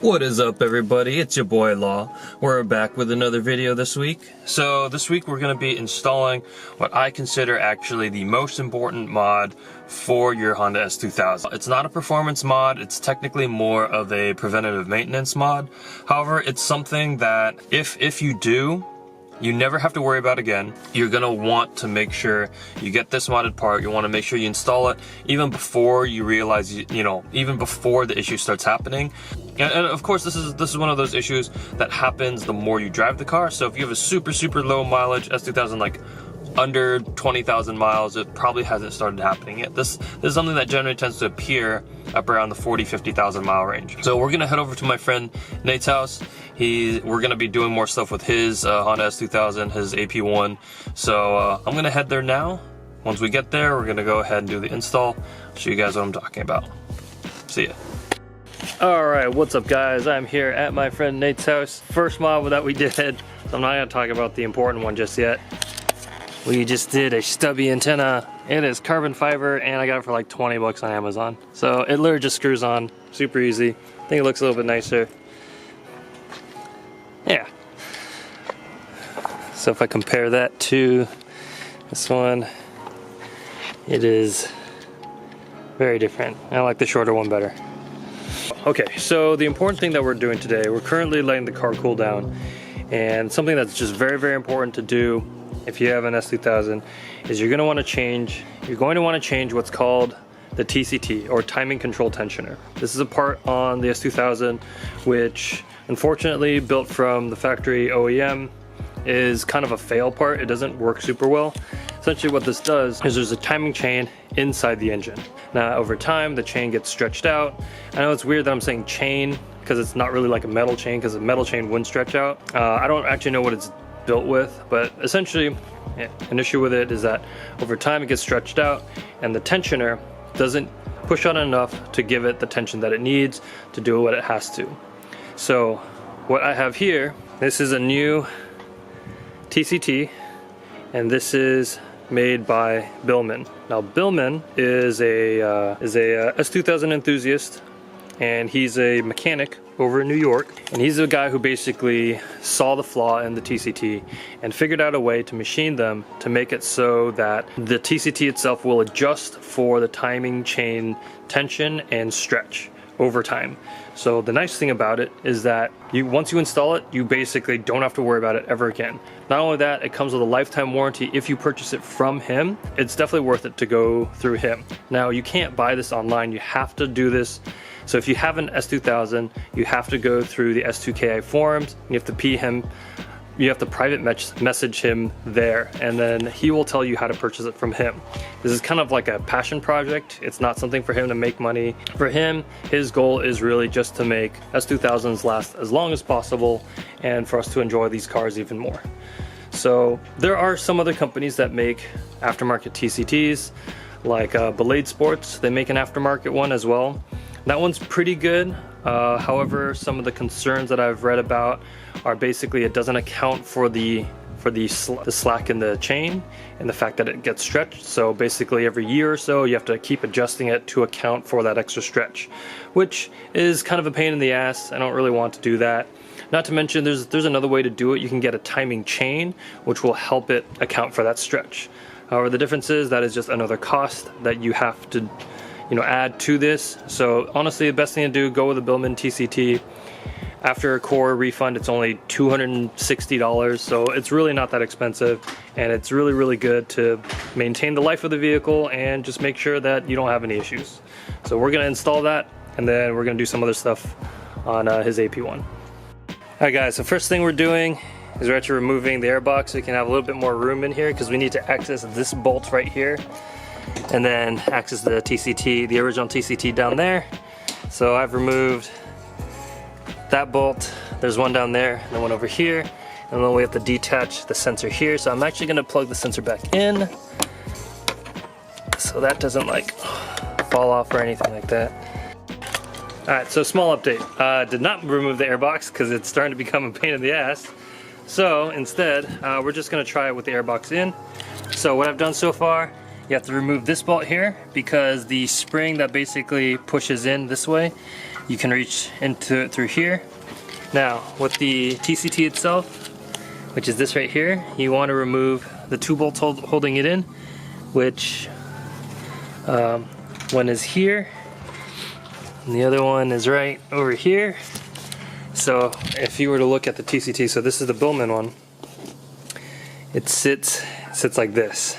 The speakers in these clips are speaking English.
What is up, everybody? It's your boy Law. We're back with another video this week. So this week we're going to be installing what I consider actually the most important mod for your Honda S2000. It's not a performance mod, it's technically more of a preventative maintenance mod. However, it's something that if you do, you never have to worry about again. You're gonna want to make sure you get this modded part. You want to make sure you install it even before you realize, even before the issue starts happening. And of course, this is one of those issues that happens the more you drive the car. So if you have a super low mileage S2000, like under 20,000 miles, it probably hasn't started happening yet. This is something that generally tends to appear up around the 50,000 mile range. So we're gonna head over to my friend Nate's house. We're gonna be doing more stuff with his Honda S2000, his AP1. So I'm gonna head there now. Once we get there, we're gonna go ahead and do the install. Show you guys what I'm talking about. See ya. Alright, what's up guys? I'm here at my friend Nate's house. First mod that we did, so I'm not gonna talk about the important one just yet. We just did a stubby antenna. It is carbon fiber and I got it for like 20 bucks on Amazon. So it literally just screws on, super easy. I think it looks a little bit nicer. Yeah. So if I compare that to this one, it is very different. I like the shorter one better. Okay, so the important thing that we're doing today, we're currently letting the car cool down, and something that's just very important to do if you have an S2000 is you're going to want to change what's called the TCT, or timing control tensioner. This is a part on the S2000 which unfortunately, built from the factory OEM, is kind of a fail part. It doesn't work super well. Essentially what this does is there's a timing chain inside the engine. Now over time the chain gets stretched out. I know it's weird that I'm saying chain because it's not really like a metal chain, because a metal chain wouldn't stretch out. I don't actually know what it's built with, but essentially an issue with it is that over time it gets stretched out and the tensioner doesn't push on enough to give it the tension that it needs to do what it has to. So what I have here, this is a new TCT, and this is made by Billman. Now Billman is a S2000 enthusiast, and he's a mechanic over in New York, and he's the guy who basically saw the flaw in the TCT and figured out a way to machine them to make it so that the TCT itself will adjust for the timing chain tension and stretch over time. So the nice thing about it is that once you install it, you basically don't have to worry about it ever again. Not only that, it comes with a lifetime warranty if you purchase it from him. It's definitely worth it to go through him. Now you can't buy this online, you have to do this. So if you have an S2000, you have to go through the S2KI forums, you have to P him, you have to private message him there, and then he will tell you how to purchase it from him. This is kind of like a passion project. It's not something for him to make money. For him, his goal is really just to make S2000s last as long as possible and for us to enjoy these cars even more. So there are some other companies that make aftermarket TCTs, like Belade Sports. They make an aftermarket one as well. That one's pretty good. However, some of the concerns that I've read about are basically it doesn't account for the slack in the chain and the fact that it gets stretched. So basically every year or so you have to keep adjusting it to account for that extra stretch, which is kind of a pain in the ass. I don't really want to do that. Not to mention there's another way to do it. You can get a timing chain which will help it account for that stretch. However, the difference is that is just another cost that you have to add to this. So honestly, the best thing to do, go with a Billman TCT. After a core refund, it's only $260, so it's really not that expensive, and it's really good to maintain the life of the vehicle and just make sure that you don't have any issues. So we're gonna install that, and then we're gonna do some other stuff on his AP1. Alright guys, so first thing we're doing is we're actually removing the airbox so we can have a little bit more room in here, because we need to access this bolt right here and then access the TCT, the original TCT down there. So I've removed that bolt. There's one down there and then one over here, and then we have to detach the sensor here. So I'm actually going to plug the sensor back in so that doesn't like fall off or anything like that. Alright, so small update. Did not remove the airbox because it's starting to become a pain in the ass. So instead, we're just going to try it with the airbox in. So what I've done so far, you have to remove this bolt here because the spring that basically pushes in this way you can reach into it through here. Now, with the TCT itself, which is this right here, you want to remove the 2 bolts holding it in, which one is here, and the other one is right over here. So if you were to look at the TCT, so this is the Billman one, it sits like this.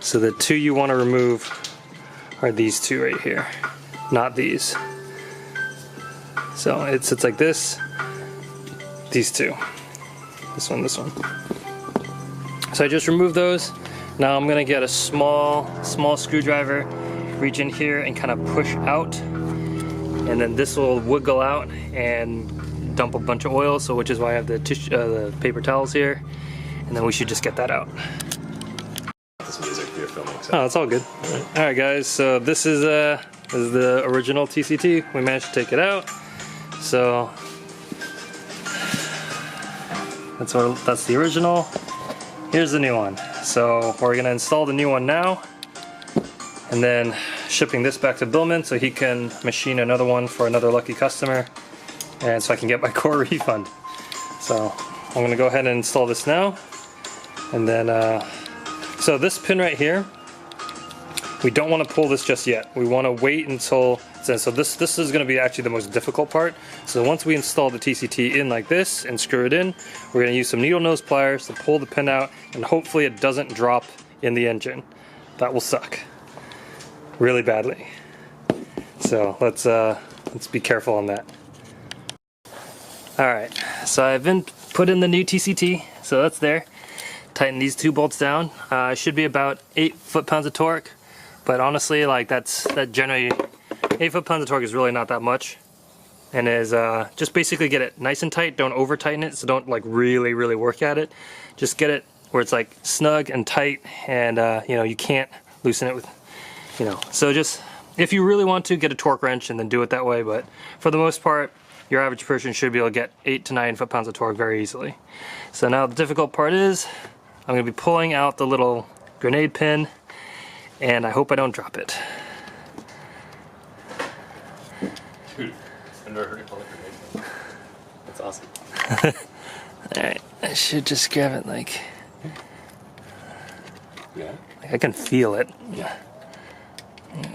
So the 2 you want to remove are these 2 right here, not these. So it sits like this, these 2, this one. So I just removed those. Now I'm gonna get a small screwdriver, reach in here and kind of push out, and then this will wiggle out and dump a bunch of oil, so which is why I have the paper towels here, and then we should just get that out. This music you're filming, so. Oh, it's all good. All right, guys. So this is the original TCT. We managed to take it out. So that's the original. Here's the new one. So we're gonna install the new one now, and then shipping this back to Billman so he can machine another one for another lucky customer, and so I can get my core refund. So I'm gonna go ahead and install this now, and then so this pin right here, we don't want to pull this just yet. We want to wait until, so this is going to be actually the most difficult part. So once we install the TCT in like this and screw it in, we're going to use some needle nose pliers to pull the pin out, and hopefully it doesn't drop in the engine. That will suck really badly. So let's be careful on that. All right, so I've been put in the new TCT, so that's there. Tighten these 2 bolts down. Should be about 8 foot-pounds of torque, but honestly, like that generally 8 foot-pounds of torque is really not that much, and is just basically get it nice and tight. Don't over tighten it, so don't like really work at it. Just get it where it's like snug and tight, and you know, you can't loosen it with, you know. So just, if you really want to, get a torque wrench and then do it that way, but for the most part, your average person should be able to get 8 to 9 foot-pounds of torque very easily. So now the difficult part is, I'm going to be pulling out the little grenade pin, and I hope I don't drop it. Dude, I've never heard you pull a grenade pin. That's awesome. Alright, I should just grab it like... Yeah? Like I can feel it. Yeah.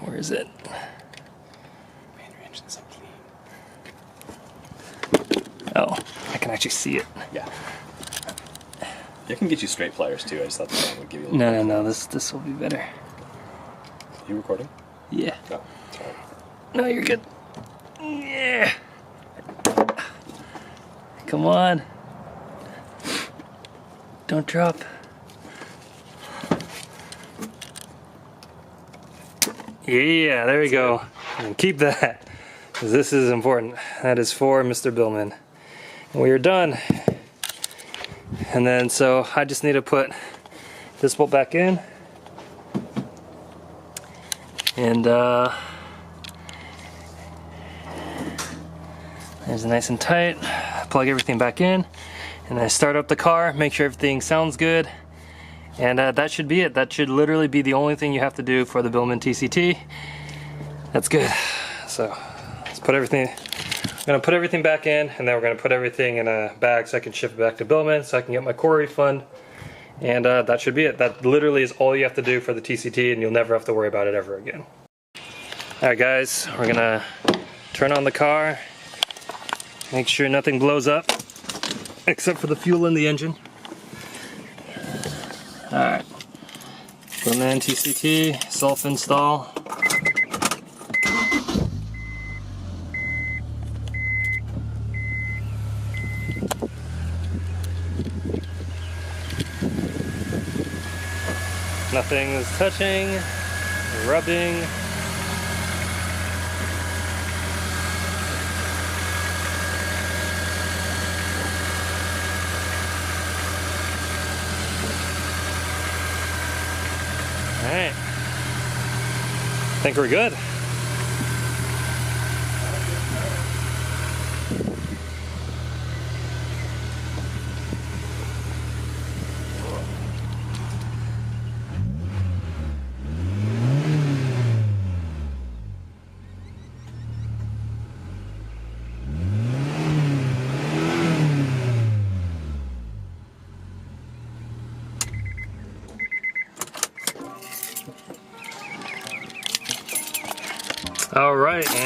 Where is it? Man, your engine's so clean. Oh, I can actually see it. Yeah. I can get you straight pliers too. I just thought that would give you a little. No. This will be better. You recording? Yeah. No, it's alright. No, you're good. Yeah. Come on. Don't drop. Yeah, there we go. And keep that, because this is important. That is for Mr. Billman. And we are done. And then, so I just need to put this bolt back in. And there's nice and tight. Plug everything back in, and I start up the car, make sure everything sounds good, and that should be it. That should literally be the only thing you have to do for the Billman TCT. That's good. So let's put everything. I'm gonna put everything back in, and then we're gonna put everything in a bag so I can ship it back to Billman so I can get my core refund. And that should be it. That literally is all you have to do for the TCT, and you'll never have to worry about it ever again. Alright guys, we're gonna turn on the car, make sure nothing blows up except for the fuel in the engine. Alright, Billman TCT, self-install. Nothing is touching, rubbing. All right, I think we're good.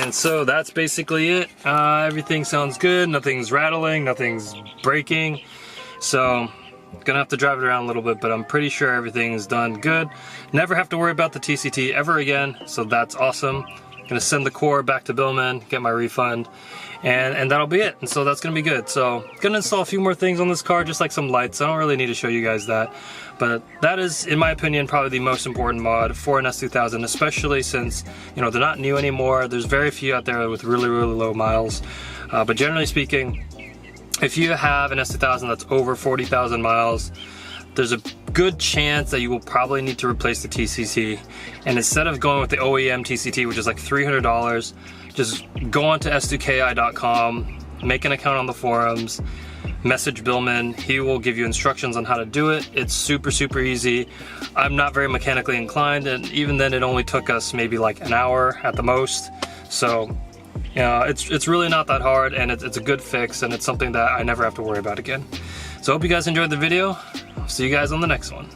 And so that's basically it. Everything sounds good, nothing's rattling, nothing's breaking. So gonna have to drive it around a little bit, but I'm pretty sure everything's done good. Never have to worry about the TCT ever again, so that's awesome. Gonna send the core back to Billman, get my refund, and that'll be it. And so that's gonna be good. So gonna install a few more things on this car, just like some lights. I don't really need to show you guys that, but that is, in my opinion, probably the most important mod for an S2000, especially since, you know, they're not new anymore. There's very few out there with really, really low miles. But generally speaking, if you have an S2000 that's over 40,000 miles, there's a good chance that you will probably need to replace the TCT. And instead of going with the OEM TCT, which is like $300, just go onto s2ki.com, make an account on the forums, message Billman. He will give you instructions on how to do it. It's super, super easy. I'm not very mechanically inclined, and even then it only took us maybe like an hour at the most. So, you know, it's really not that hard, and it's a good fix, and it's something that I never have to worry about again. So I hope you guys enjoyed the video. I'll see you guys on the next one.